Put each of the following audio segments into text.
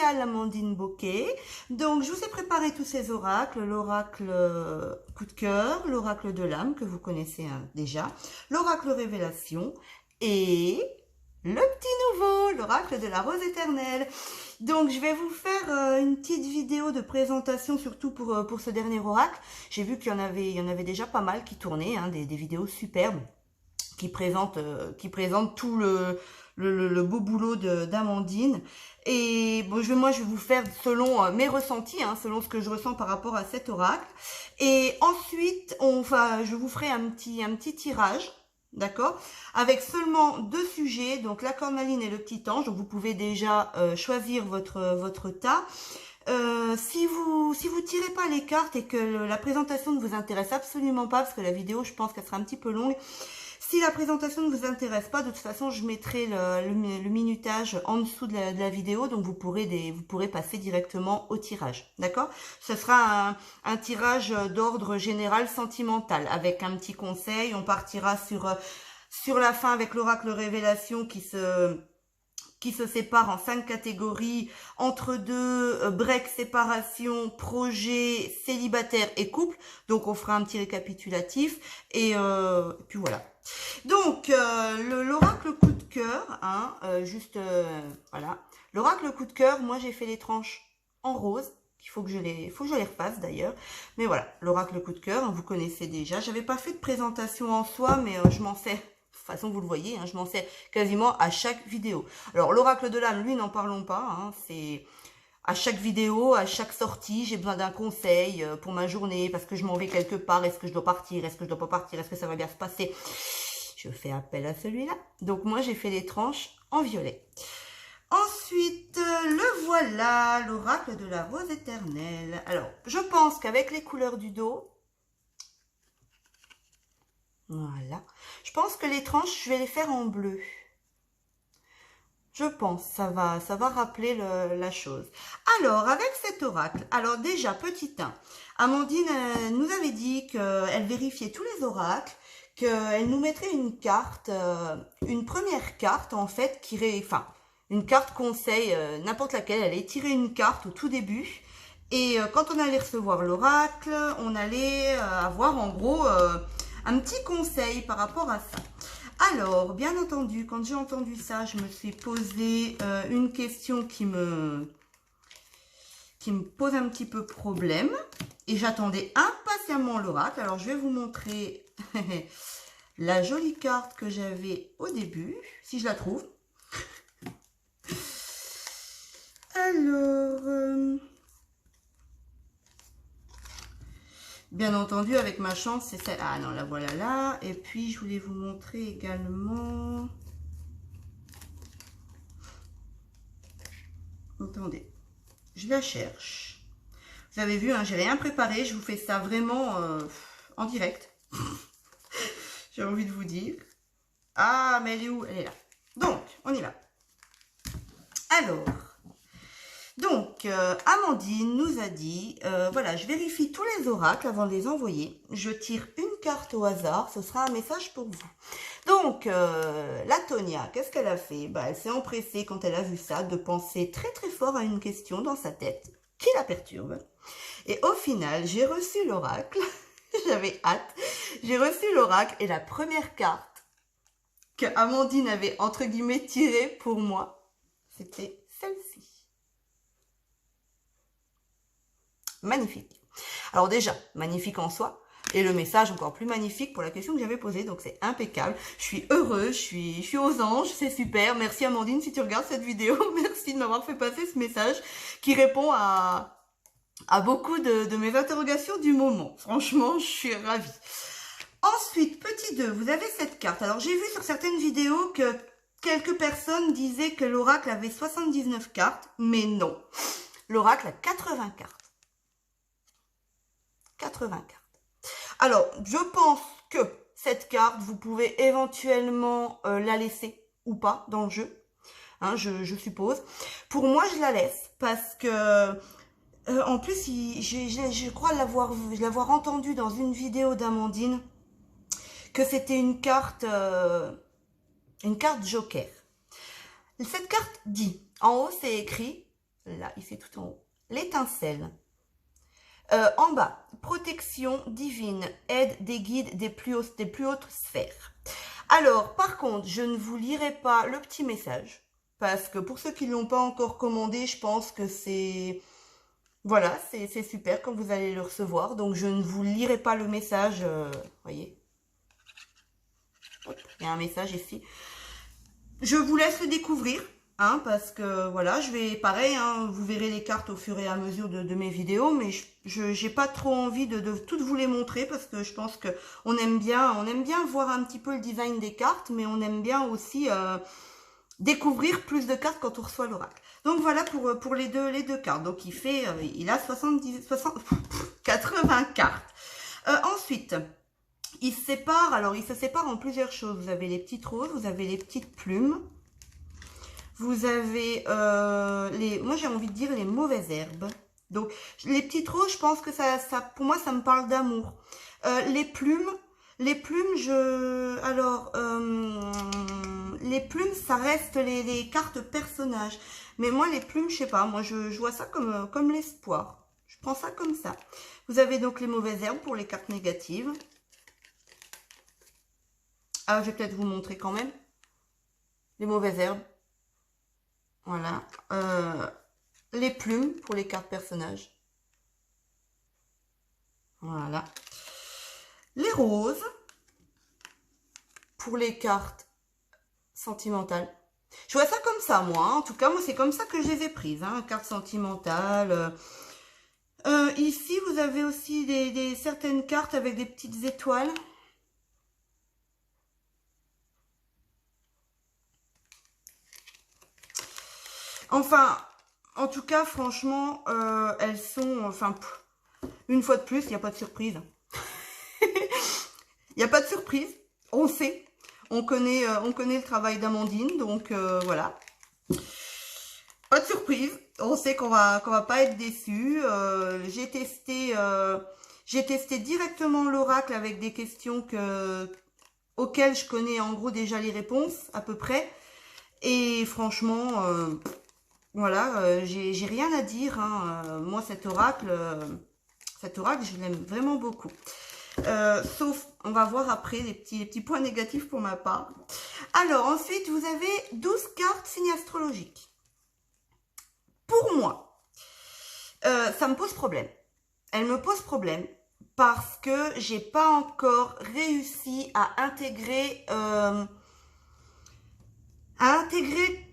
spécial Amandine Bocquet. Donc, je vous ai préparé tous ces oracles. L'oracle coup de cœur, l'oracle de l'âme que vous connaissez déjà, l'oracle révélation et le petit nouveau, l'oracle de la rose éternelle. Donc, je vais vous faire une petite vidéo de présentation, surtout pour ce dernier oracle. J'ai vu qu'il y en avait déjà pas mal qui tournaient, hein, des vidéos superbes qui présentent tout le beau boulot d'Amandine. Et bon, moi, je vais vous faire selon mes ressentis, hein, selon ce que je ressens par rapport à cet oracle. Et ensuite, je vous ferai un petit tirage. D'accord, avec seulement 2 sujets, donc la cornaline et le petit ange. Donc vous pouvez déjà choisir votre tas. Si vous tirez pas les cartes et que la présentation ne vous intéresse absolument pas, parce que la vidéo, je pense qu'elle sera un petit peu longue. Si la présentation ne vous intéresse pas, de toute façon, je mettrai le minutage en dessous de la vidéo, donc vous pourrez passer directement au tirage, d'accord? Ce sera un tirage d'ordre général sentimental, avec un petit conseil. On partira sur la fin avec l'oracle révélation qui se sépare en 5 catégories, entre deux, break, séparation, projet, célibataire et couple. Donc on fera un petit récapitulatif et puis voilà. Donc l'oracle coup de cœur, hein, voilà. L'oracle coup de cœur, moi j'ai fait les tranches en rose. Il faut que je les refasse d'ailleurs. Mais voilà, l'oracle coup de cœur, hein, vous connaissez déjà. J'avais pas fait de présentation en soi, mais je m'en sers. De toute façon, vous le voyez, hein, je m'en sers quasiment à chaque vidéo. Alors, l'oracle de l'âme, lui, n'en parlons pas. Hein, c'est à chaque vidéo, à chaque sortie, j'ai besoin d'un conseil pour ma journée, parce que je m'en vais quelque part. Est-ce que je dois partir? Est-ce que je dois pas partir? Est-ce que ça va bien se passer? Je fais appel à celui-là. Donc, moi, j'ai fait les tranches en violet. Ensuite, le voilà, l'oracle de la rose éternelle. Alors, je pense qu'avec les couleurs du dos, voilà, je pense que les tranches, je vais les faire en bleu. Je pense, ça va rappeler la chose. Alors, avec cet oracle, alors déjà, petit 1, Amandine nous avait dit qu'elle vérifiait tous les oracles, qu'elle nous mettrait une carte, une première carte, en fait, une carte conseil, n'importe laquelle. Elle allait tirer une carte au tout début. Et quand on allait recevoir l'oracle, on allait avoir en gros un petit conseil par rapport à ça. Alors, bien entendu, quand j'ai entendu ça, je me suis posé une question qui me pose un petit peu problème. Et j'attendais impatiemment l'oracle. Alors, je vais vous montrer la jolie carte que j'avais au début, si je la trouve. Alors, bien entendu, avec ma chance, c'est celle... Ah non, la voilà là. Et puis, je voulais vous montrer également... Attendez, je la cherche. Vous avez vu, hein, j'ai rien préparé. Je vous fais ça vraiment en direct. J'ai envie de vous dire. Ah, mais elle est où? Elle est là. Donc, on y va. Alors... Donc, Amandine nous a dit, voilà, je vérifie tous les oracles avant de les envoyer. Je tire une carte au hasard, ce sera un message pour vous. Donc, la Tonia, qu'est-ce qu'elle a fait? Bah, elle s'est empressée, quand elle a vu ça, de penser très très fort à une question dans sa tête qui la perturbe. Et au final, j'ai reçu l'oracle, j'avais hâte, j'ai reçu l'oracle et la première carte que Amandine avait, entre guillemets, tirée pour moi, c'était celle-ci. Magnifique. Alors déjà, magnifique en soi. Et le message encore plus magnifique pour la question que j'avais posée. Donc c'est impeccable. Je suis heureuse, je suis aux anges, c'est super. Merci Amandine si tu regardes cette vidéo. Merci de m'avoir fait passer ce message qui répond à beaucoup de mes interrogations du moment. Franchement, je suis ravie. Ensuite, petit 2, vous avez cette carte. Alors j'ai vu sur certaines vidéos que quelques personnes disaient que l'oracle avait 79 cartes. Mais non. L'oracle a 80 cartes. 80 cartes. Alors, je pense que cette carte, vous pouvez éventuellement la laisser ou pas dans le jeu. Hein, je suppose. Pour moi, je la laisse parce que, en plus, je crois l'avoir entendu dans une vidéo d'Amandine que c'était une carte joker. Cette carte dit, en haut, c'est écrit là, ici tout en haut. L'étincelle. En bas, protection divine, aide des guides des plus hautes sphères. Alors, par contre, je ne vous lirai pas le petit message, parce que pour ceux qui ne l'ont pas encore commandé, je pense que c'est... Voilà, c'est super quand vous allez le recevoir. Donc, je ne vous lirai pas le message, voyez. Hop, il y a un message ici. Je vous laisse le découvrir. Hein, parce que voilà, je vais pareil, hein, vous verrez les cartes au fur et à mesure de mes vidéos, mais je n'ai pas trop envie de toutes vous les montrer parce que je pense que on aime bien voir un petit peu le design des cartes, mais on aime bien aussi découvrir plus de cartes quand on reçoit l'oracle. Donc voilà pour les deux cartes. Donc il a 80 cartes. Ensuite, il se sépare en plusieurs choses. Vous avez les petites roses, vous avez les petites plumes. Vous avez moi j'ai envie de dire les mauvaises herbes. Donc les petites roses, je pense que ça pour moi ça me parle d'amour. Les plumes, les plumes ça reste les cartes personnages. Mais moi les plumes, je sais pas, moi je vois ça comme l'espoir. Je prends ça comme ça. Vous avez donc les mauvaises herbes pour les cartes négatives. Ah, je vais peut-être vous montrer quand même. Les mauvaises herbes. Voilà. Les plumes pour les cartes personnages. Voilà. Les roses pour les cartes sentimentales. Je vois ça comme ça, moi. Hein. En tout cas, moi, c'est comme ça que je les ai prises. Hein. Cartes sentimentales. Ici, vous avez aussi certaines cartes avec des petites étoiles. Enfin, en tout cas, franchement, elles sont... Enfin, une fois de plus, il n'y a pas de surprise. Il n'y a pas de surprise. On sait. On connaît le travail d'Amandine. Donc, voilà. Pas de surprise. On sait qu'on va pas être déçus. J'ai testé directement l'oracle avec des questions auxquelles je connais en gros déjà les réponses, à peu près. Et franchement... voilà, j'ai rien à dire. Hein. Moi, cet oracle, je l'aime vraiment beaucoup. Sauf, on va voir après les petits points négatifs pour ma part. Alors, ensuite, vous avez 12 cartes signes astrologiques. Pour moi, ça me pose problème. Elle me pose problème parce que j'ai pas encore réussi à intégrer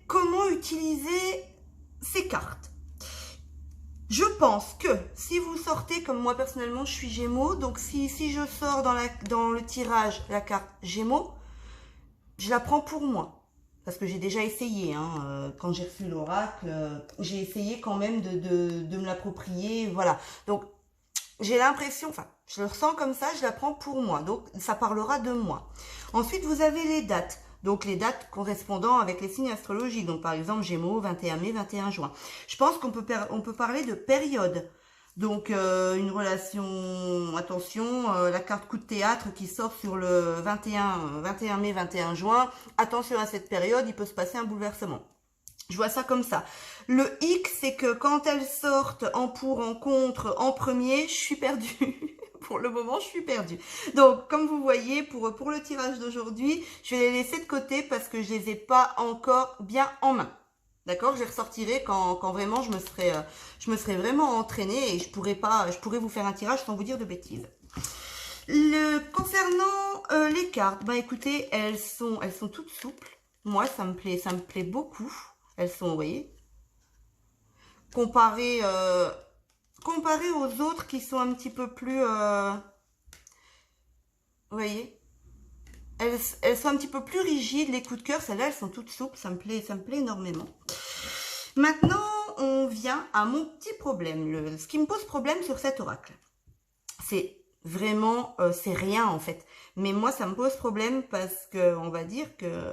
comment utiliser ces cartes. Je pense que si vous sortez, comme moi personnellement je suis Gémeaux, donc si je sors dans le tirage la carte Gémeaux, je la prends pour moi. Parce que j'ai déjà essayé, hein, quand j'ai reçu l'oracle, j'ai essayé quand même de me l'approprier, voilà. Donc j'ai l'impression, enfin je le ressens comme ça, je la prends pour moi, donc ça parlera de moi. Ensuite vous avez les dates. Donc, les dates correspondant avec les signes astrologiques. Donc, par exemple, Gémeaux, 21 mai, 21 juin. Je pense qu'on peut parler de période. Donc, une relation, attention, la carte coup de théâtre qui sort sur le 21 mai, 21 juin. Attention à cette période, il peut se passer un bouleversement. Je vois ça comme ça. Le hic, c'est que quand elles sortent en pour, en contre, en premier, je suis perdue. Pour le moment, je suis perdue. Donc, comme vous voyez, pour le tirage d'aujourd'hui, je vais les laisser de côté parce que je les ai pas encore bien en main. D'accord? Je les ressortirai quand vraiment je me serai vraiment entraînée et je pourrais vous faire un tirage sans vous dire de bêtises. Concernant les cartes, bah écoutez, elles sont toutes souples. Moi, ça me plaît beaucoup. Elles sont, vous voyez, comparées aux autres qui sont un petit peu plus, vous voyez, elles sont un petit peu plus rigides, les coups de cœur. Celles-là, elles sont toutes souples, ça me plaît énormément. Maintenant, on vient à mon petit problème. Ce qui me pose problème sur cet oracle, c'est vraiment, c'est rien en fait. Mais moi, ça me pose problème parce que, on va dire que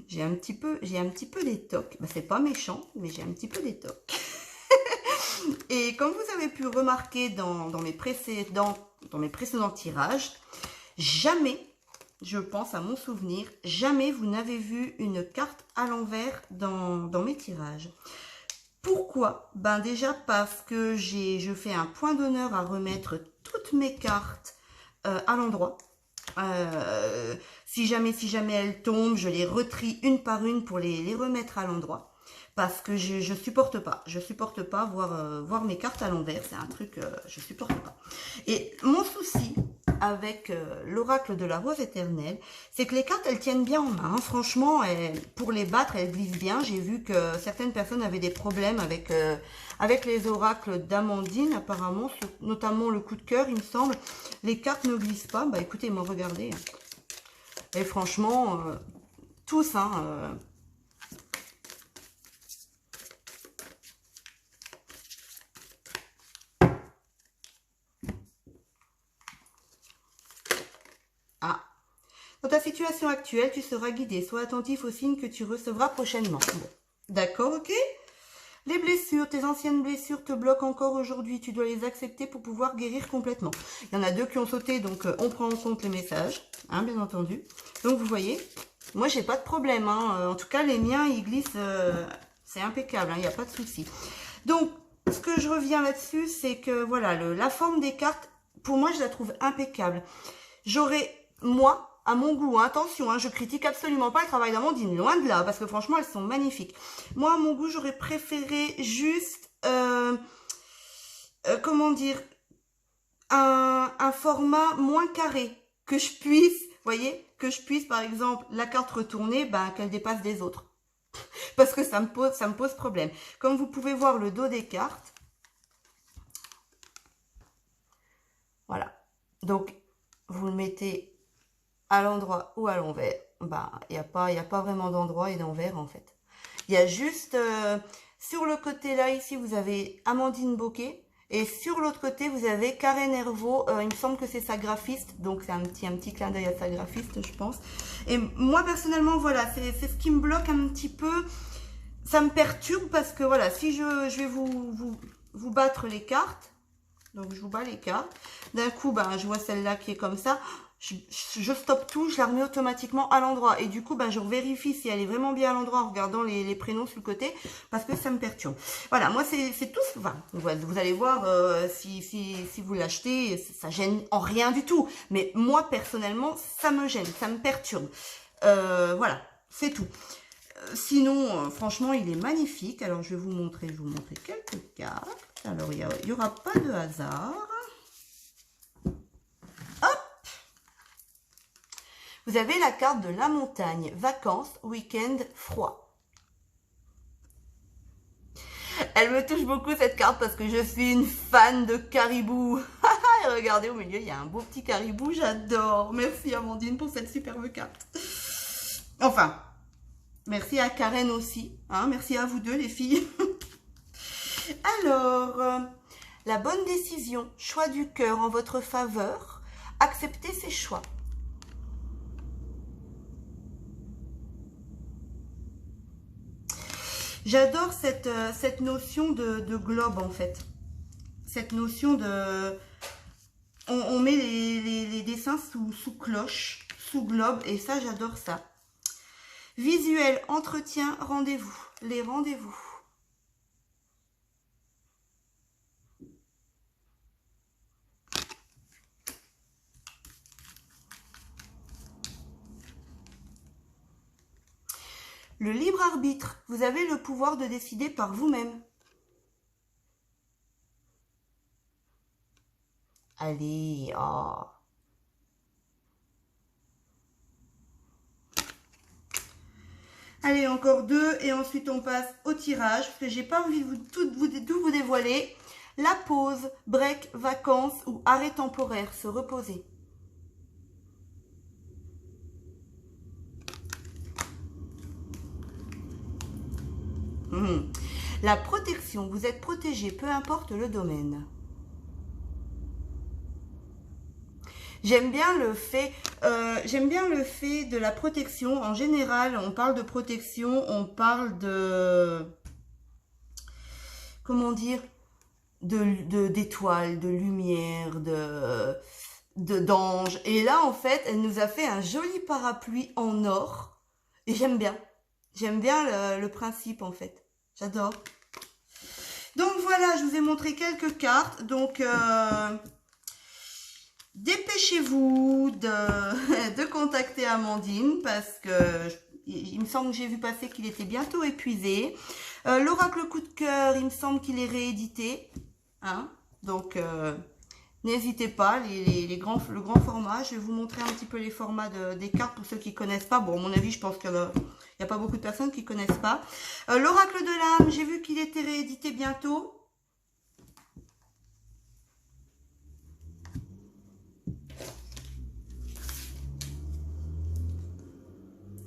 j'ai un petit peu des tocs. Ben, c'est pas méchant, mais j'ai un petit peu des tocs. Et comme vous avez pu remarquer dans mes précédents tirages, jamais, je pense à mon souvenir, jamais vous n'avez vu une carte à l'envers dans mes tirages. Pourquoi? Ben déjà parce que je fais un point d'honneur à remettre toutes mes cartes à l'endroit. Si jamais elles tombent, je les retrie une par une pour les remettre à l'endroit. Parce que je supporte pas. Je supporte pas voir mes cartes à l'envers. C'est un truc, je supporte pas. Et mon souci avec l'oracle de la rose éternelle, c'est que les cartes, elles tiennent bien en main. Franchement, pour les battre, elles glissent bien. J'ai vu que certaines personnes avaient des problèmes avec les oracles d'Amandine, apparemment, notamment le coup de cœur, il me semble. Les cartes ne glissent pas. Bah écoutez, moi, regardez. Et franchement, tous, hein. Ah. Dans ta situation actuelle, tu seras guidé. Sois attentif aux signes que tu recevras prochainement. Bon. D'accord, ok? Les blessures, tes anciennes blessures te bloquent encore aujourd'hui. Tu dois les accepter pour pouvoir guérir complètement. Il y en a 2 qui ont sauté, donc on prend en compte les messages, hein, bien entendu. Donc vous voyez, moi j'ai pas de problème. Hein. En tout cas, les miens, ils glissent, c'est impeccable, il n'y a pas de souci. Donc, ce que je reviens là-dessus, c'est que voilà, la forme des cartes, pour moi, je la trouve impeccable. J'aurais, moi, à mon goût, attention, je critique absolument pas le travail d'Amandine, loin de là, parce que franchement, elles sont magnifiques. Moi, à mon goût, j'aurais préféré juste, comment dire, un format moins carré, que je puisse, voyez, que je puisse, par exemple, la carte retournée, ben, qu'elle dépasse des autres. Parce que ça me pose problème. Comme vous pouvez voir le dos des cartes, voilà. Donc, vous le mettez à l'endroit ou à l'envers. Ben, il n'y a pas vraiment d'endroit et d'envers, en fait. Il y a juste, sur le côté là, ici, vous avez Amandine Bocquet. Et sur l'autre côté, vous avez Karen Hervaux. Il me semble que c'est sa graphiste. Donc, c'est un petit clin d'œil à sa graphiste, je pense. Et moi, personnellement, voilà, c'est ce qui me bloque un petit peu. Ça me perturbe parce que, voilà, si je vais vous battre les cartes. Donc, je vous bats les cartes. D'un coup, ben, je vois celle-là qui est comme ça. Je stoppe tout, je la remets automatiquement à l'endroit. Et du coup, ben, je vérifie si elle est vraiment bien à l'endroit en regardant les prénoms sur le côté, parce que ça me perturbe. Voilà, moi, c'est tout. Enfin, vous allez voir, si vous l'achetez, ça gêne en rien du tout. Mais moi, personnellement, ça me gêne, ça me perturbe. Voilà, c'est tout. Sinon, franchement, il est magnifique. Alors, je vais vous montrer quelques cartes. Alors, il n'y aura pas de hasard. Vous avez la carte de la montagne, vacances, week-end, froid. Elle me touche beaucoup cette carte parce que je suis une fan de caribou. Et regardez au milieu, il y a un beau petit caribou, j'adore. Merci Amandine pour cette superbe carte. Enfin, merci à Karen aussi. Merci à vous deux les filles. Alors, la bonne décision, choix du cœur en votre faveur, acceptez ces choix. J'adore cette notion de globe, en fait. Cette notion de... On met les dessins sous cloche, sous globe, et ça, j'adore ça. Visuel, entretien, rendez-vous. Les rendez-vous. Le libre arbitre, vous avez le pouvoir de décider par vous-même. Allez, oh. Allez, encore 2 et ensuite on passe au tirage, parce que j'ai pas envie de tout vous dévoiler. La pause, break, vacances ou arrêt temporaire, se reposer. La protection, vous êtes protégé, peu importe le domaine. J'aime bien le fait de la protection. En général, on parle de protection, on parle de, comment dire, d'étoiles, de lumière, d'anges. Et là, en fait, elle nous a fait un joli parapluie en or. Et j'aime bien. J'aime bien le principe, en fait. J'adore. Donc voilà, je vous ai montré quelques cartes. Donc dépêchez-vous de contacter Amandine parce que il me semble que j'ai vu passer qu'il était bientôt épuisé. L'oracle coup de cœur, il me semble qu'il est réédité. Hein, donc n'hésitez pas, le grand format. Je vais vous montrer un petit peu les formats des cartes pour ceux qui connaissent pas. Bon, à mon avis, je pense qu'il n'y a pas beaucoup de personnes qui connaissent pas. L'oracle de l'âme, j'ai vu qu'il était réédité bientôt.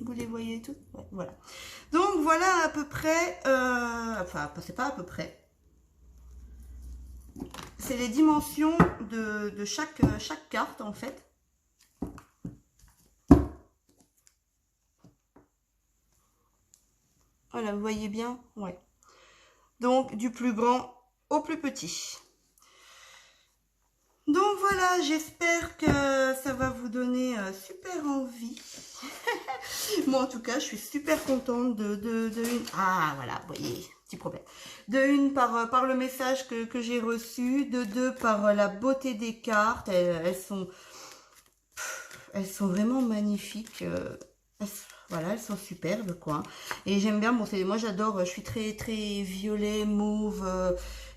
Vous les voyez toutes, ouais, voilà. Donc voilà à peu près, enfin c'est pas à peu près. C'est les dimensions de chaque carte en fait. Voilà, vous voyez bien, ouais. Donc du plus grand au plus petit. Donc voilà, j'espère que ça va vous donner super envie. Moi en tout cas, je suis super contente de une... Ah voilà, vous voyez, petit problème. De une par le message que j'ai reçu, de deux par la beauté des cartes. Elles sont vraiment magnifiques. Voilà, elles sont superbes quoi. Et j'aime bien, bon, moi j'adore, je suis très violet, mauve.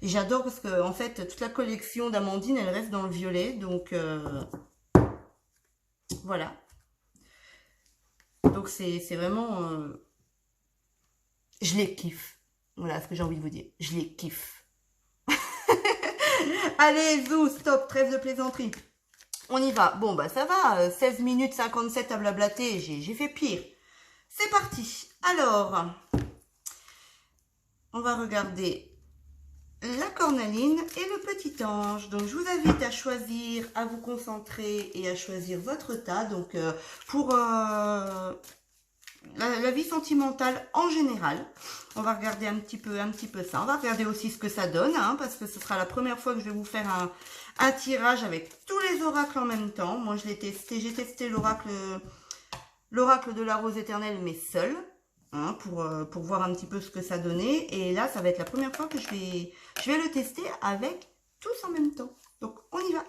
Et j'adore parce que en fait, toute la collection d'Amandine, elle reste dans le violet. Donc voilà. Donc c'est vraiment... je les kiffe. Voilà ce que j'ai envie de vous dire. Je les kiffe. Allez, zou, stop, trêve de plaisanterie. On y va. Bon, bah ça va. 16 minutes 57 à blablater. J'ai fait pire. C'est parti. Alors, on va regarder la cornaline et le petit ange. Donc, je vous invite à choisir, à vous concentrer et à choisir votre tas. Donc, pour la vie sentimentale en général, on va regarder un petit peu ça. On va regarder aussi ce que ça donne, hein, parce que ce sera la première fois que je vais vous faire un tirage avec tous les oracles en même temps. Moi, je l'ai testé. J'ai testé l'oracle de la rose éternelle, mais seul. Hein, pour voir un petit peu ce que ça donnait. Et là, ça va être la première fois que je vais le tester avec tous en même temps. Donc, on y va.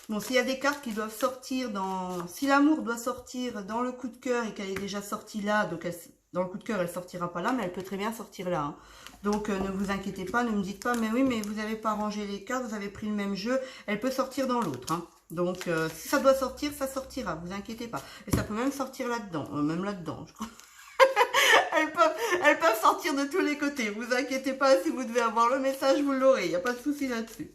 Bon, s'il y a des cartes qui doivent sortir dans... Si l'amour doit sortir dans le coup de cœur et qu'elle est déjà sortie là, donc dans le coup de cœur, elle sortira pas là, mais elle peut très bien sortir là. Hein. Donc, ne vous inquiétez pas, ne me dites pas, mais oui, mais vous n'avez pas rangé les cartes, vous avez pris le même jeu. Elle peut sortir dans l'autre. Hein. Donc, si ça doit sortir, ça sortira, vous inquiétez pas. Et ça peut même sortir là-dedans, même là-dedans, je crois. elles peuvent sortir de tous les côtés. Vous inquiétez pas, si vous devez avoir le message, vous l'aurez. Il n'y a pas de souci là-dessus.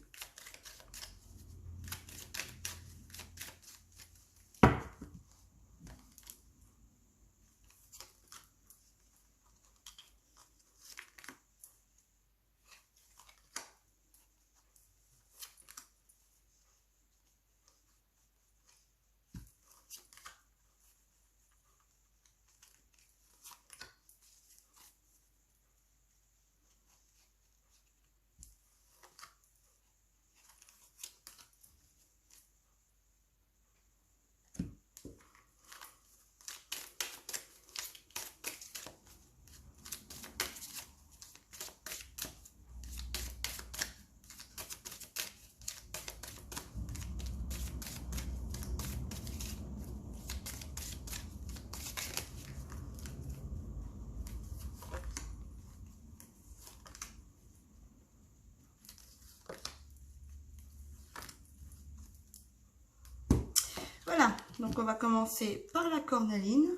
Voilà, donc on va commencer par la cornaline.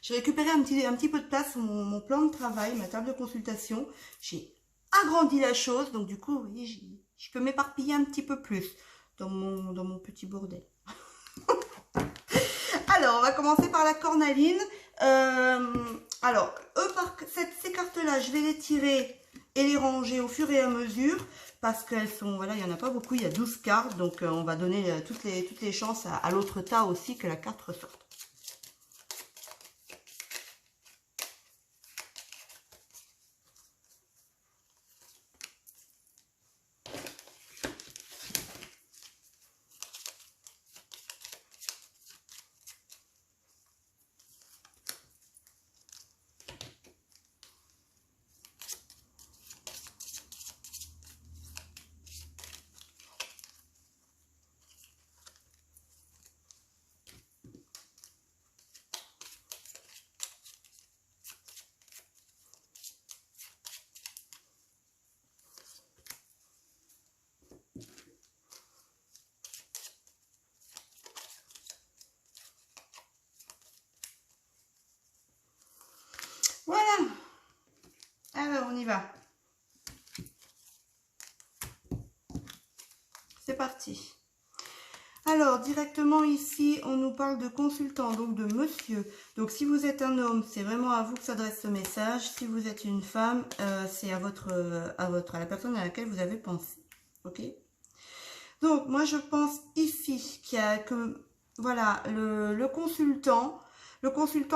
J'ai récupéré un petit peu de place sur mon plan de travail, ma table de consultation. J'ai agrandi la chose, donc du coup, vous voyez, je peux m'éparpiller un petit peu plus dans mon petit bordel. Alors, on va commencer par la cornaline. Alors, ces cartes-là, je vais les tirer et les ranger au fur et à mesure parce qu'elles sont, voilà, il n'y en a pas beaucoup, il y a 12 cartes, donc on va donner toutes les chances à l'autre tas aussi que la carte ressorte. Voilà. Alors, on y va. C'est parti. Alors, directement ici, on nous parle de consultant, donc de monsieur. Donc, si vous êtes un homme, c'est vraiment à vous que s'adresse ce message. Si vous êtes une femme, c'est à la personne à laquelle vous avez pensé. Ok? Donc, moi, je pense ici qu'il y a que, voilà, le consultant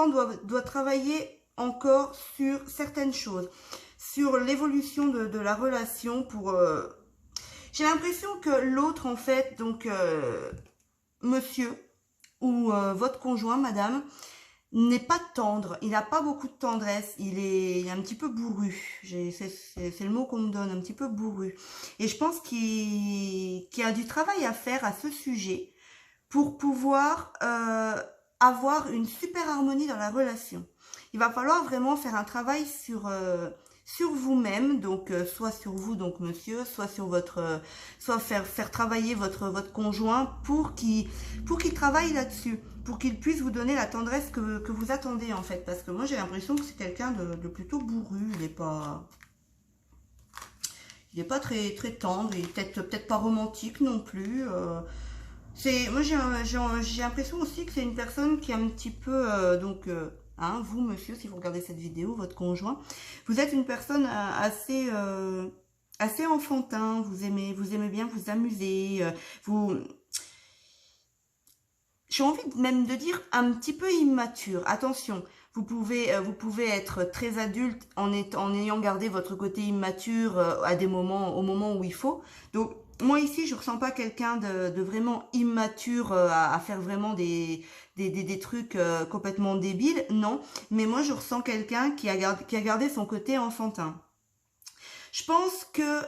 doit travailler encore sur certaines choses, sur l'évolution de la relation pour... J'ai l'impression que l'autre, en fait, donc monsieur ou votre conjoint, madame, n'est pas tendre. Il n'a pas beaucoup de tendresse. Il est un petit peu bourru. C'est le mot qu'on me donne, un petit peu bourru. Et je pense qu'il y a du travail à faire à ce sujet pour pouvoir avoir une super harmonie dans la relation. Il va falloir vraiment faire un travail sur vous-même, donc soit sur vous, donc monsieur, soit sur votre, soit faire travailler votre conjoint pour qu'il travaille là-dessus, pour qu'il puisse vous donner la tendresse que vous attendez en fait, parce que moi j'ai l'impression que c'est quelqu'un de plutôt bourru, il est pas très très tendre, il est peut-être pas romantique non plus. Moi j'ai l'impression aussi que c'est une personne qui est un petit peu hein, vous, monsieur, si vous regardez cette vidéo, votre conjoint, vous êtes une personne assez enfantin. Vous aimez bien vous amuser. J'ai envie même de dire un petit peu immature. Attention, vous pouvez être très adulte en ayant gardé votre côté immature au moment où il faut. Donc moi ici, je ressens pas quelqu'un de vraiment immature à faire vraiment des trucs complètement débiles, non. Mais moi, je ressens quelqu'un qui a gardé son côté enfantin. Je pense que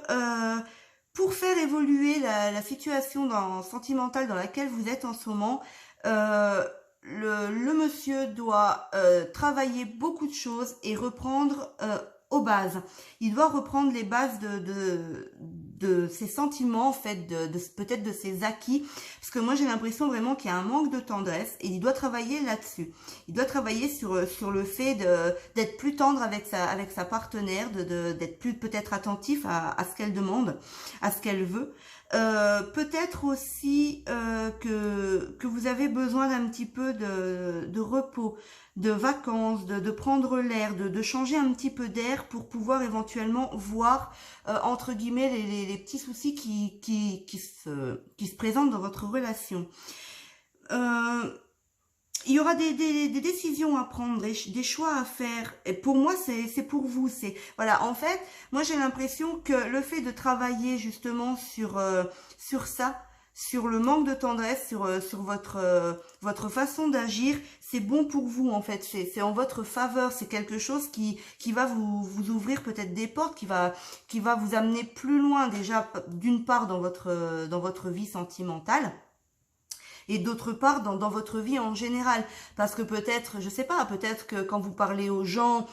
pour faire évoluer la situation sentimentale dans laquelle vous êtes en ce moment, le monsieur doit travailler beaucoup de choses et reprendre aux bases. Il doit reprendre les bases de ses sentiments, en fait, peut-être de ses acquis, parce que moi j'ai l'impression vraiment qu'il y a un manque de tendresse et il doit travailler là-dessus. Il doit travailler sur le fait d'être plus tendre avec sa partenaire, d'être plus peut-être attentif à ce qu'elle demande, à ce qu'elle veut. Peut-être aussi que vous avez besoin d'un petit peu de repos, de vacances, de prendre l'air, de changer un petit peu d'air pour pouvoir éventuellement voir entre guillemets les petits soucis qui se présentent dans votre relation. Il y aura des décisions à prendre, des choix à faire. Et pour moi, c'est pour vous. Voilà. En fait, moi j'ai l'impression que le fait de travailler justement sur ça, sur le manque de tendresse, sur votre façon d'agir, c'est bon pour vous en fait. C'est en votre faveur. C'est quelque chose qui va vous ouvrir peut-être des portes, qui va vous amener plus loin déjà d'une part dans votre vie sentimentale. Et d'autre part dans votre vie en général, parce que peut-être, je sais pas, peut-être que quand vous parlez aux gens,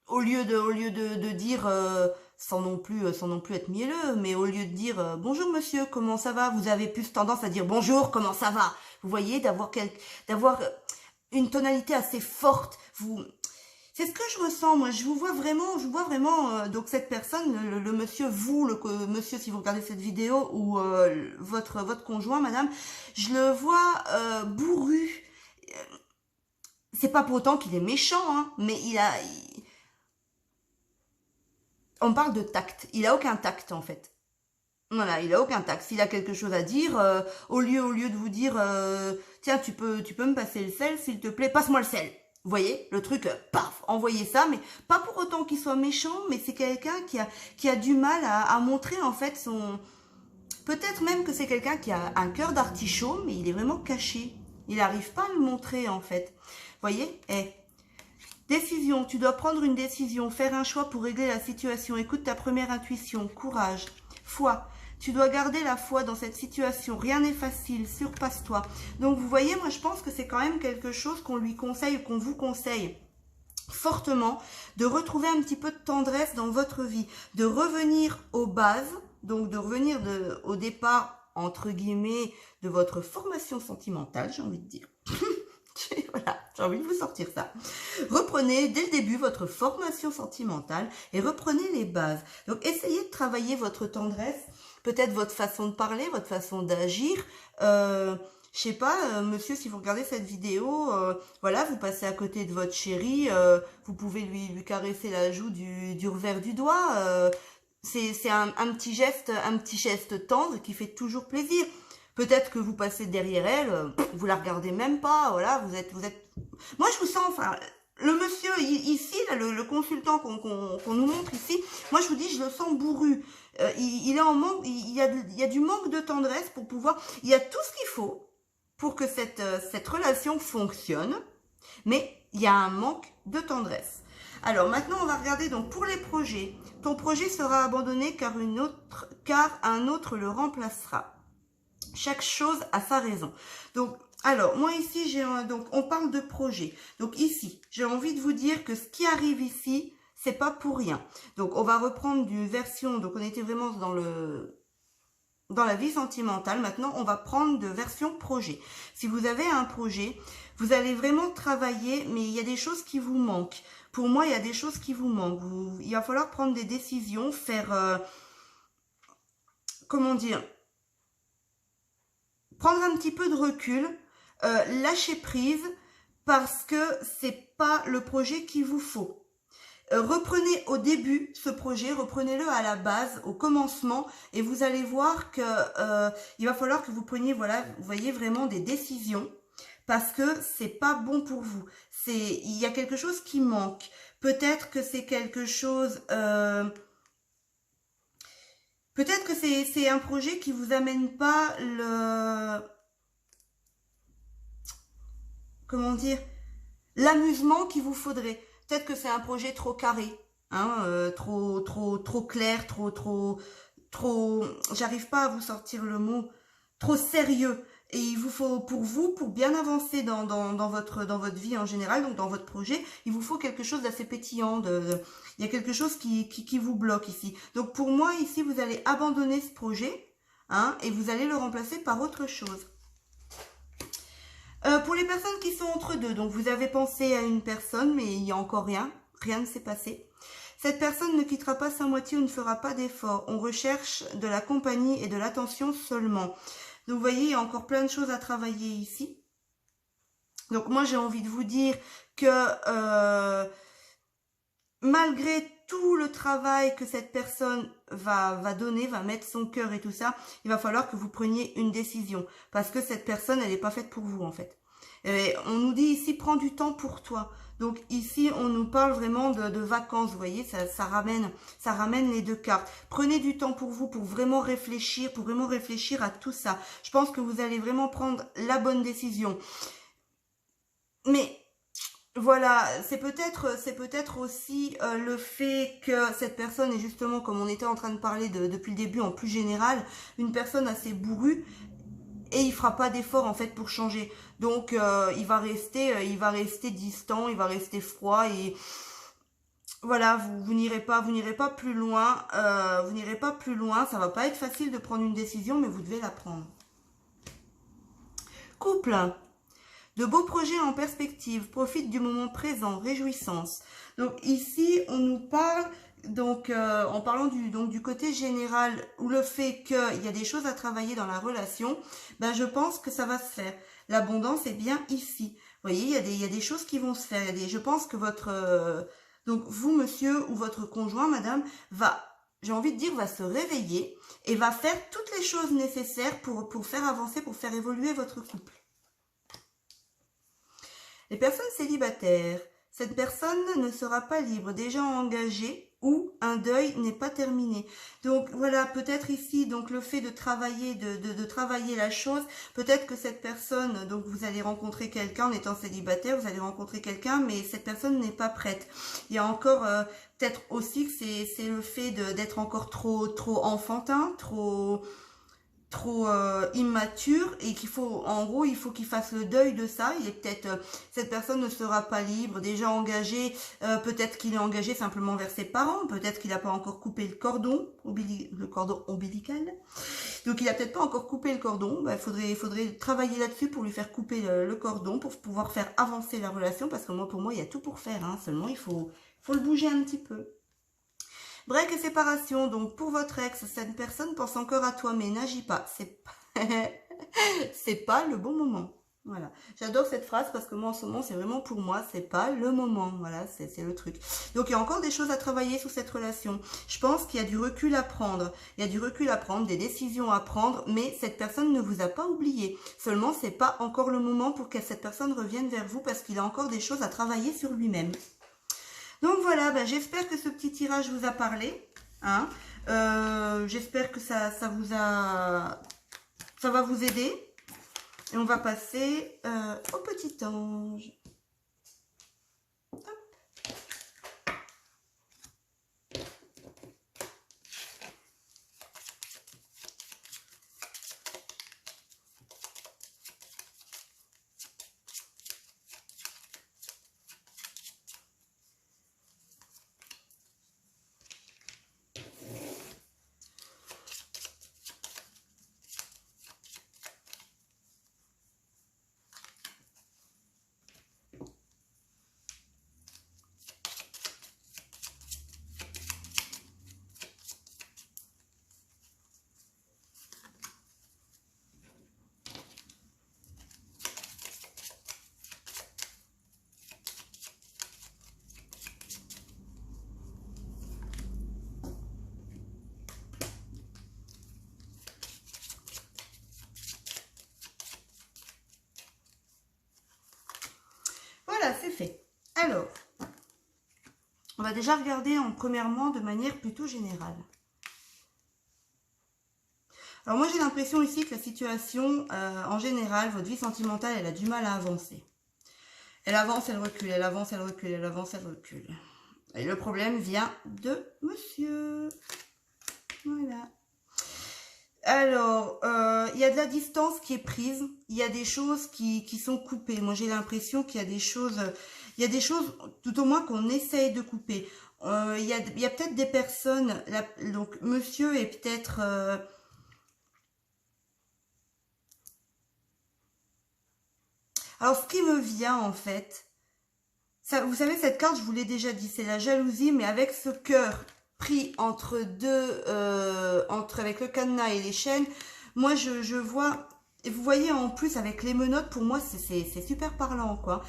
au lieu de dire sans non plus être mielleux, mais au lieu de dire bonjour monsieur, comment ça va, vous avez plus tendance à dire bonjour, comment ça va. Vous voyez, d'avoir une tonalité assez forte. C'est ce que je ressens, moi. Je vous vois vraiment, donc cette personne, le monsieur, vous, monsieur, si vous regardez cette vidéo, ou votre conjoint, madame, je le vois bourru. C'est pas pour autant qu'il est méchant, hein, mais on parle de tact. Il a aucun tact, en fait. Voilà, il a aucun tact. S'il a quelque chose à dire, au lieu de vous dire, tiens, tu peux me passer le sel, s'il te plaît, passe-moi le sel. Vous voyez, le truc, paf, envoyez ça, mais pas pour autant qu'il soit méchant, mais c'est quelqu'un qui a du mal à montrer, en fait, son... Peut-être même que c'est quelqu'un qui a un cœur d'artichaut, mais il est vraiment caché. Il n'arrive pas à le montrer, en fait. Vous voyez, décision, tu dois prendre une décision, faire un choix pour régler la situation. Écoute ta première intuition, courage, foi. Tu dois garder la foi dans cette situation. Rien n'est facile, surpasse-toi. Donc vous voyez, moi je pense que c'est quand même quelque chose qu'on lui conseille, qu'on vous conseille fortement, de retrouver un petit peu de tendresse dans votre vie, de revenir aux bases, donc de revenir au départ, entre guillemets, de votre formation sentimentale, j'ai envie de dire. Voilà, j'ai envie de vous sortir ça. Reprenez dès le début votre formation sentimentale et reprenez les bases. Donc essayez de travailler votre tendresse, peut-être votre façon de parler, votre façon d'agir. Je sais pas, monsieur, si vous regardez cette vidéo, voilà, vous passez à côté de votre chéri, vous pouvez lui caresser la joue du revers du doigt. C'est un petit geste tendre qui fait toujours plaisir. Peut-être que vous passez derrière elle, vous la regardez même pas, voilà, vous êtes. Moi, je vous sens, enfin, le monsieur ici, là, le consultant qu'on nous montre ici, moi, je vous dis, je le sens bourru. Il est en manque, il y a du manque de tendresse pour pouvoir. Il y a tout ce qu'il faut pour que cette relation fonctionne, mais il y a un manque de tendresse. Alors maintenant, on va regarder donc pour les projets. Ton projet sera abandonné car un autre le remplacera. Chaque chose a sa raison. Donc, alors, moi ici, donc on parle de projet. Donc ici, j'ai envie de vous dire que ce qui arrive ici, c'est pas pour rien. Donc, on va reprendre du version, donc on était vraiment dans la vie sentimentale. Maintenant, on va prendre de version projet. Si vous avez un projet, vous allez vraiment travailler, mais il y a des choses qui vous manquent. Pour moi, il y a des choses qui vous manquent. Il va falloir prendre des décisions, faire... comment dire, prendre un petit peu de recul, lâcher prise, parce que c'est pas le projet qu'il vous faut. Reprenez au début ce projet, reprenez-le à la base, au commencement, et vous allez voir que il va falloir que vous preniez, voilà, vous voyez vraiment des décisions, parce que c'est pas bon pour vous. Il y a quelque chose qui manque. Peut-être que c'est quelque chose... peut-être que c'est un projet qui vous amène pas comment dire, l'amusement qu'il vous faudrait. Peut-être que c'est un projet trop carré, hein, trop clair, j'arrive pas à vous sortir le mot, trop sérieux. Et il vous faut, pour bien avancer dans votre vie en général, donc dans votre projet, il vous faut quelque chose d'assez pétillant, il y a quelque chose qui vous bloque ici. Donc pour moi, ici, vous allez abandonner ce projet, hein, et vous allez le remplacer par autre chose. Pour les personnes qui sont entre deux, donc vous avez pensé à une personne, mais il n'y a encore rien ne s'est passé. Cette personne ne quittera pas sa moitié ou ne fera pas d'effort. On recherche de la compagnie et de l'attention seulement. Donc, vous voyez, il y a encore plein de choses à travailler ici. Donc, moi, j'ai envie de vous dire que malgré tout le travail que cette personne va donner, va mettre son cœur et tout ça, il va falloir que vous preniez une décision. Parce que cette personne, elle n'est pas faite pour vous, en fait. Et on nous dit ici, prends du temps pour toi. Donc ici, on nous parle vraiment de vacances, vous voyez, ça ramène les deux cartes. Prenez du temps pour vous, pour vraiment réfléchir à tout ça. Je pense que vous allez vraiment prendre la bonne décision. Mais voilà, c'est peut-être aussi le fait que cette personne est justement, comme on était en train de parler depuis le début, en plus général, une personne assez bourrue. Et il fera pas d'effort en fait pour changer. Donc il va rester distant, il va rester froid et voilà, vous n'irez pas plus loin. Vous n'irez pas plus loin. Ça va pas être facile de prendre une décision, mais vous devez la prendre. Couple, De beaux projets en perspective, profite du moment présent, réjouissance. Donc ici, on nous parle, donc en parlant du côté général, où le fait qu'il y a des choses à travailler dans la relation, ben je pense que ça va se faire. L'abondance est bien ici. Vous voyez, il y a des choses qui vont se faire. Je pense que votre... donc vous, monsieur, ou votre conjoint, madame, va, j'ai envie de dire, va se réveiller et va faire toutes les choses nécessaires pour faire avancer, pour faire évoluer votre couple. Les personnes célibataires, cette personne ne sera pas libre, déjà engagée ou un deuil n'est pas terminé. Donc voilà, peut-être ici, donc le fait de travailler, de travailler la chose, peut-être que cette personne, donc vous allez rencontrer quelqu'un en étant célibataire, vous allez rencontrer quelqu'un, mais cette personne n'est pas prête. Il y a encore peut-être aussi que c'est le fait d'être encore trop enfantin, trop immature et qu'il faut, en gros, il faut qu'il fasse le deuil de ça. Il est peut-être, cette personne ne sera pas libre, déjà engagé, peut-être qu'il est engagé simplement vers ses parents, peut-être qu'il n'a pas encore coupé le cordon ombilical. Donc il a peut-être pas encore coupé le cordon. Bah, faudrait travailler là-dessus pour lui faire couper le cordon, pour pouvoir faire avancer la relation, parce que pour moi, il y a tout pour faire, hein. Seulement il faut le bouger un petit peu. Break et séparation, donc pour votre ex, cette personne pense encore à toi, mais n'agis pas. C'est pas le bon moment. Voilà. J'adore cette phrase parce que moi en ce moment c'est vraiment pour moi, c'est pas le moment. Voilà, c'est le truc. Donc il y a encore des choses à travailler sur cette relation. Je pense qu'il y a du recul à prendre. Il y a du recul à prendre, des décisions à prendre, mais cette personne ne vous a pas oublié. Seulement c'est pas encore le moment pour que cette personne revienne vers vous parce qu'il a encore des choses à travailler sur lui-même. Donc voilà, ben, j'espère que ce petit tirage vous a parlé. Hein. J'espère que ça va vous aider. Et on va passer au petit ange. Hop. Voilà, c'est fait. Alors, on va déjà regarder premièrement de manière plutôt générale. Alors moi j'ai l'impression ici que la situation, en général, votre vie sentimentale, elle a du mal à avancer. Elle avance, elle recule, elle avance, elle recule, elle avance, elle recule. Et le problème vient de monsieur. Voilà. Alors, il y a de la distance qui est prise, il y a des choses qui sont coupées. Moi, j'ai l'impression qu'il y a des choses, tout au moins qu'on essaye de couper. Il y a peut-être des personnes, donc monsieur est peut-être... Alors, ce qui me vient, en fait, ça, vous savez, cette carte, je vous l'ai déjà dit, c'est la jalousie, mais avec ce cœur pris entre deux, avec le cadenas et les chaînes, moi je vois, et vous voyez en plus avec les menottes, pour moi c'est super parlant quoi.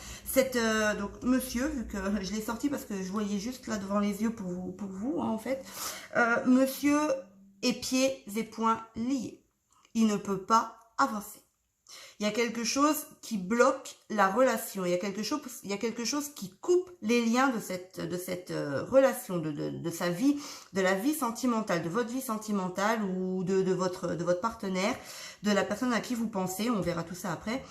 Donc monsieur, vu que je l'ai sorti parce que je voyais juste là devant les yeux pour vous hein, en fait, monsieur est pieds et poings liés, il ne peut pas avancer. Il y a quelque chose qui bloque la relation. Il y a quelque chose qui coupe les liens de cette relation, de sa vie, de la vie sentimentale, de votre vie sentimentale ou de votre partenaire, de la personne à qui vous pensez. On verra tout ça après.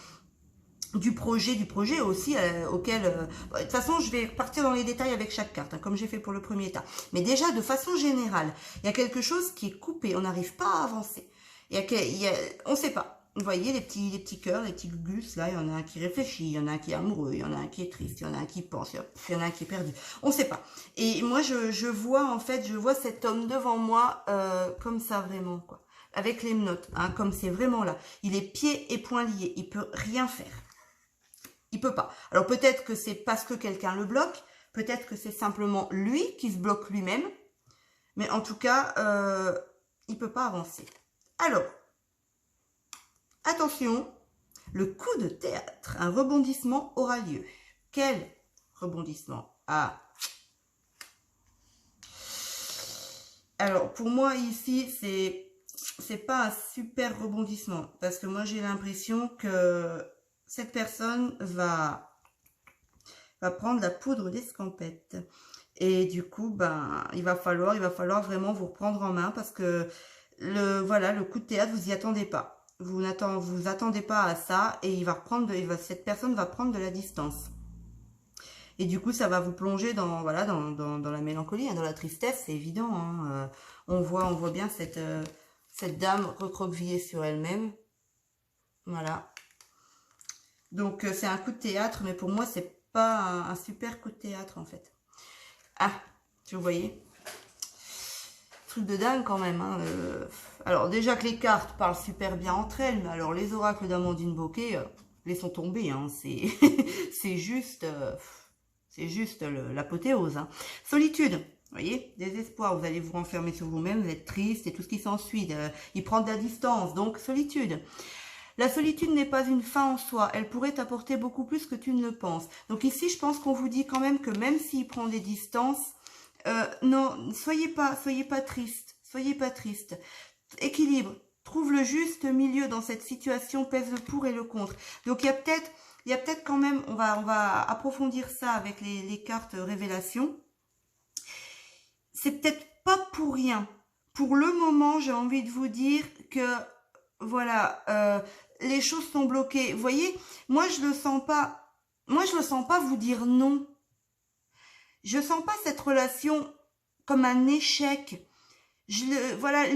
Du projet aussi auquel... de toute façon, je vais partir dans les détails avec chaque carte, hein, comme j'ai fait pour le premier état. Mais déjà, de façon générale, il y a quelque chose qui est coupé. On n'arrive pas à avancer. On ne sait pas. Vous voyez les petits cœurs, les petits gugus, là, il y en a un qui réfléchit, il y en a un qui est amoureux, il y en a un qui est triste, il y en a un qui pense, il y en a un qui est perdu. On ne sait pas. Et moi, je vois cet homme devant moi comme ça, vraiment, quoi. Avec les menottes, hein, comme c'est vraiment là. Il est pieds et poings liés, il peut rien faire. Il peut pas. Alors peut-être que c'est parce que quelqu'un le bloque, peut-être que c'est simplement lui qui se bloque lui-même, mais en tout cas, il peut pas avancer. Alors, attention, le coup de théâtre, un rebondissement aura lieu. Quel rebondissement? Ah. Alors, pour moi, ici, c'est pas un super rebondissement. Parce que moi, j'ai l'impression que cette personne va prendre la poudre d'escampette. Et du coup, ben, il va falloir vraiment vous reprendre en main parce que voilà, le coup de théâtre, vous y attendez pas. Vous attendez pas à ça et cette personne va prendre de la distance. Et du coup, ça va vous plonger dans la mélancolie, hein, dans la tristesse, c'est évident. Hein. On voit bien cette dame recroquevillée sur elle-même. Voilà. Donc, c'est un coup de théâtre, mais pour moi, c'est pas un super coup de théâtre, en fait. Ah, vous voyez, truc de dingue quand même. Hein. Alors déjà que les cartes parlent super bien entre elles, mais alors les oracles d'Amandine Bocquet, laissons tomber. Hein. C'est juste l'apothéose. Hein. Solitude, vous voyez, désespoir. Vous allez vous renfermer sur vous-même, vous êtes triste et tout ce qui s'ensuit. Il prend de la distance, donc solitude. La solitude n'est pas une fin en soi, elle pourrait t'apporter beaucoup plus que tu ne le penses. Donc ici, je pense qu'on vous dit quand même que même s'il prend des distances, non, soyez pas triste, soyez pas triste. Équilibre, trouve le juste milieu dans cette situation, pèse le pour et le contre. Donc il y a peut-être quand même, on va approfondir ça avec les cartes révélation. C'est peut-être pas pour rien. Pour le moment, j'ai envie de vous dire que voilà, les choses sont bloquées. Vous voyez, moi je le sens pas vous dire non. Je sens pas cette relation comme un échec. Voilà,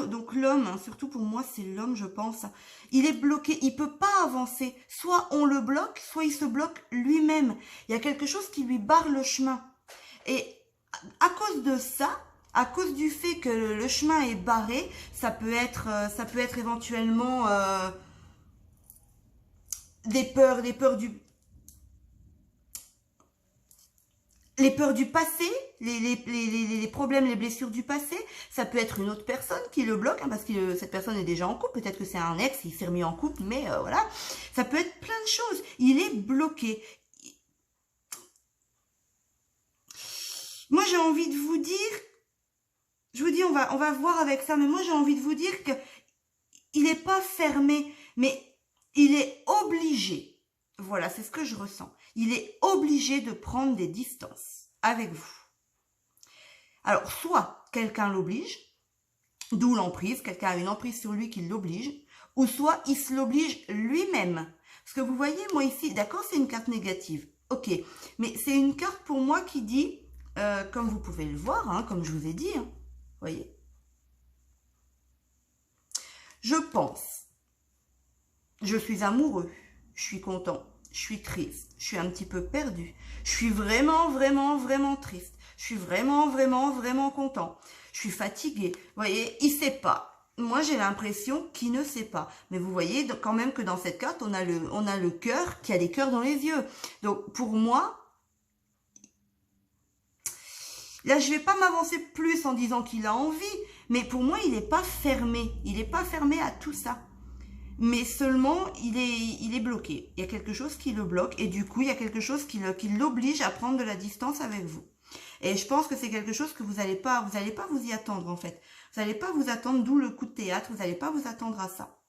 donc l'homme, hein, surtout pour moi, c'est l'homme, je pense. Il est bloqué, il peut pas avancer. Soit on le bloque, soit il se bloque lui-même. Il y a quelque chose qui lui barre le chemin. Et à cause de ça, à cause du fait que le chemin est barré, ça peut être éventuellement des peurs du passé, les problèmes, les blessures du passé. Ça peut être une autre personne qui le bloque, hein, parce que cette personne est déjà en couple. Peut-être que c'est un ex, il s'est remis en couple, mais voilà. Ça peut être plein de choses. Il est bloqué. Moi, j'ai envie de vous dire, je vous dis, on va voir avec ça, mais moi, j'ai envie de vous dire que il n'est pas fermé, mais il est obligé. Voilà, c'est ce que je ressens. Il est obligé de prendre des distances avec vous. Alors, soit quelqu'un l'oblige, d'où l'emprise, quelqu'un a une emprise sur lui qui l'oblige, ou soit il se l'oblige lui-même. Parce que vous voyez, moi ici, d'accord, c'est une carte négative, ok, mais c'est une carte pour moi qui dit, comme vous pouvez le voir, hein, comme je vous ai dit, hein, voyez, je pense, je suis amoureux, je suis content, je suis triste, je suis un petit peu perdu, je suis vraiment, vraiment, vraiment triste, je suis vraiment, vraiment, vraiment content, je suis fatiguée, vous voyez, il sait pas. Moi, j'ai l'impression qu'il ne sait pas. Mais vous voyez quand même que dans cette carte, on a le cœur qui a des cœurs dans les yeux. Donc, pour moi, là, je vais pas m'avancer plus en disant qu'il a envie, mais pour moi, il n'est pas fermé. Il n'est pas fermé à tout ça. Mais seulement, il est bloqué. Il y a quelque chose qui le bloque et du coup, il y a quelque chose qui l'oblige à prendre de la distance avec vous. Et je pense que c'est quelque chose que vous n'allez pas vous y attendre en fait. Vous n'allez pas vous attendre, d'où le coup de théâtre, vous n'allez pas vous attendre à ça.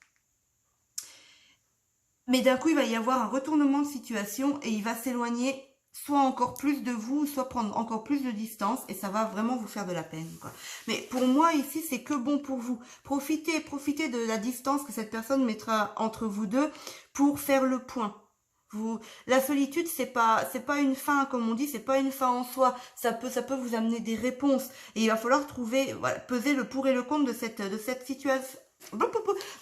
Mais d'un coup, il va y avoir un retournement de situation et il va s'éloigner soit encore plus de vous, soit prendre encore plus de distance et ça va vraiment vous faire de la peine, quoi. Mais pour moi, ici, c'est que bon pour vous. Profitez de la distance que cette personne mettra entre vous deux pour faire le point. La solitude, c'est pas une fin, comme on dit, c'est pas une fin en soi. Ça peut vous amener des réponses. Et il va falloir trouver, voilà, peser le pour et le contre de cette situation,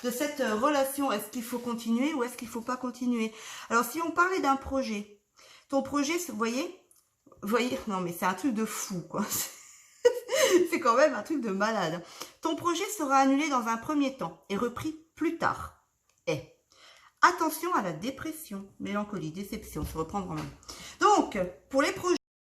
de cette relation. Est-ce qu'il faut continuer ou est-ce qu'il faut pas continuer? Alors, si on parlait d'un projet, ton projet, vous voyez, non mais c'est un truc de fou, quoi. C'est quand même un truc de malade. Ton projet sera annulé dans un premier temps et repris plus tard. Attention à la dépression, mélancolie, déception, se reprendre en main. Donc, pour les projets